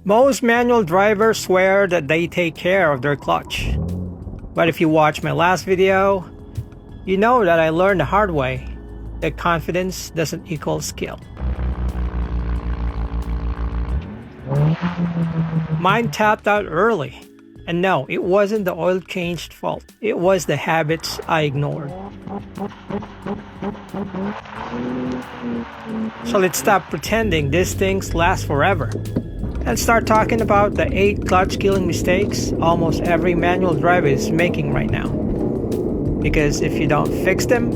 Most manual drivers swear that they take care of their clutch. But if you watch my last video, you know that I learned the hard way that confidence doesn't equal skill. Mine tapped out early. And no, it wasn't the oil change's fault. It was the habits I ignored. So let's stop pretending these things last forever and start talking about the 8 clutch killing mistakes almost every manual driver is making right now. Because if you don't fix them,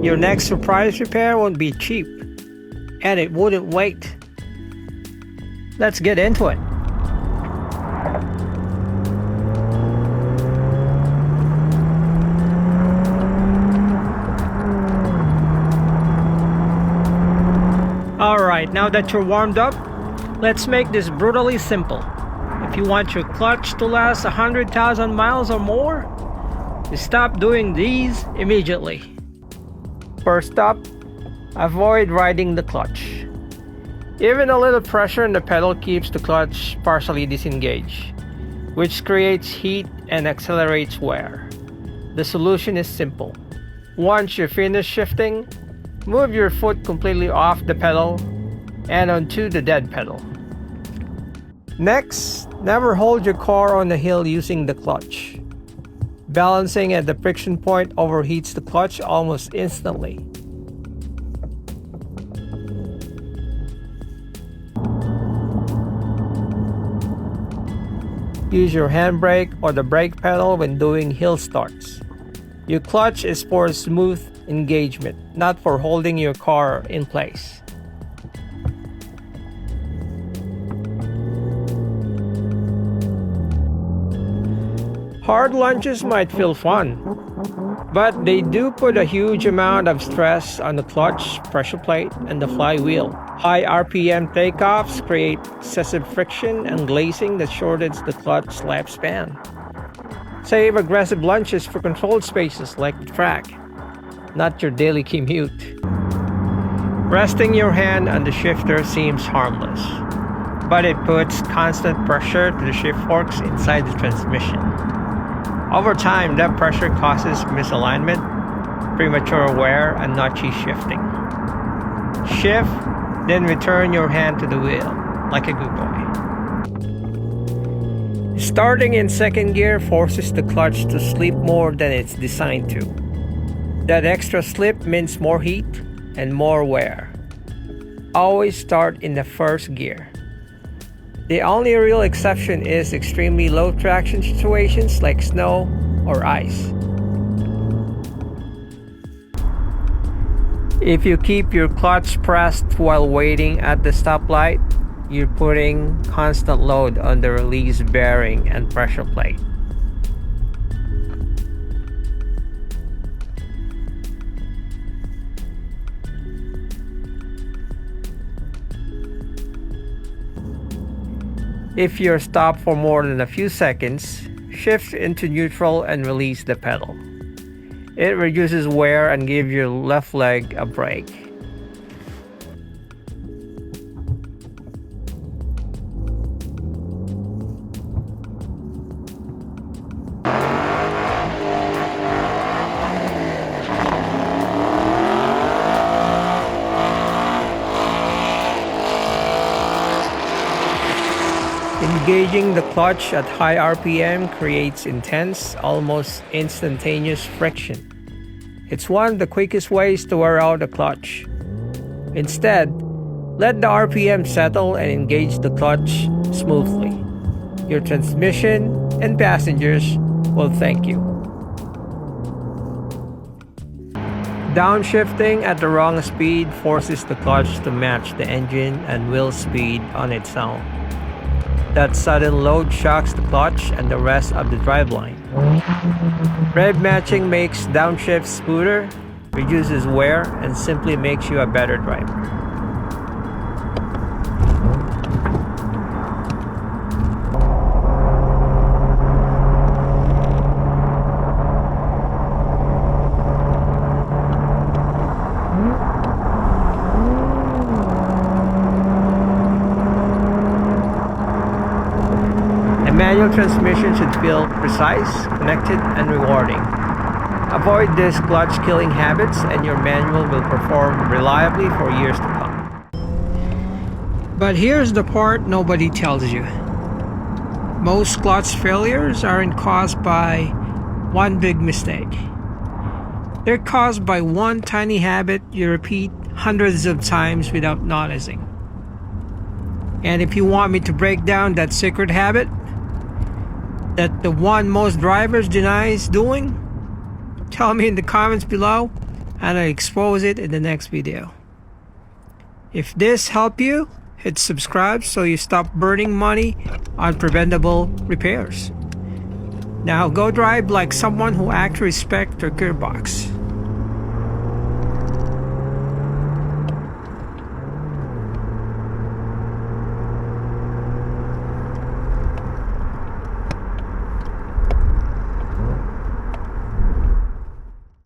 your next surprise repair won't be cheap, and it wouldn't wait. Let's get into it. Alright, now that you're warmed up, let's make this brutally simple. If you want your clutch to last 100,000 miles or more, you stop doing these immediately. First up, avoid riding the clutch. Even a little pressure in the pedal keeps the clutch partially disengaged, which creates heat and accelerates wear. The solution is simple. Once you finish shifting, move your foot completely off the pedal and onto the dead pedal. Next, never hold your car on the hill using the clutch. Balancing at the friction point overheats the clutch almost instantly. Use your handbrake or the brake pedal when doing hill starts. Your clutch is for smooth engagement, not for holding your car in place. Hard lunges might feel fun, but they do put a huge amount of stress on the clutch, pressure plate, and the flywheel. High RPM takeoffs create excessive friction and glazing that shortens the clutch lifespan. Save aggressive lunges for controlled spaces like the track, not your daily commute. Resting your hand on the shifter seems harmless, but it puts constant pressure to the shift forks inside the transmission. Over time, that pressure causes misalignment, premature wear, and notchy shifting. Shift, then return your hand to the wheel, like a good boy. Starting in second gear forces the clutch to sleep more than it's designed to. That extra slip means more heat and more wear. Always start in the first gear. The only real exception is extremely low traction situations like snow or ice. If you keep your clutch pressed while waiting at the stoplight, you're putting constant load on the release bearing and pressure plate. If you're stopped for more than a few seconds, shift into neutral and release the pedal. It reduces wear and gives your left leg a break. Engaging the clutch at high RPM creates intense, almost instantaneous friction. It's one of the quickest ways to wear out a clutch. Instead, let the RPM settle and engage the clutch smoothly. Your transmission and passengers will thank you. Downshifting at the wrong speed forces the clutch to match the engine and wheel speed on its own. That sudden load shocks the clutch and the rest of the driveline. Rev matching makes downshifts smoother, reduces wear, and simply makes you a better driver. manual transmission should feel precise, connected, and rewarding. Avoid these clutch-killing habits and your manual will perform reliably for years to come. But here's the part nobody tells you. Most clutch failures aren't caused by one big mistake. They're caused by one tiny habit you repeat hundreds of times without noticing. And if you want me to break down that secret habit, that the one most drivers denies doing, tell me in the comments below and I'll expose it in the next video. If this helped you, hit subscribe so you stop burning money on preventable repairs. Now go drive like someone who actually respects their gearbox.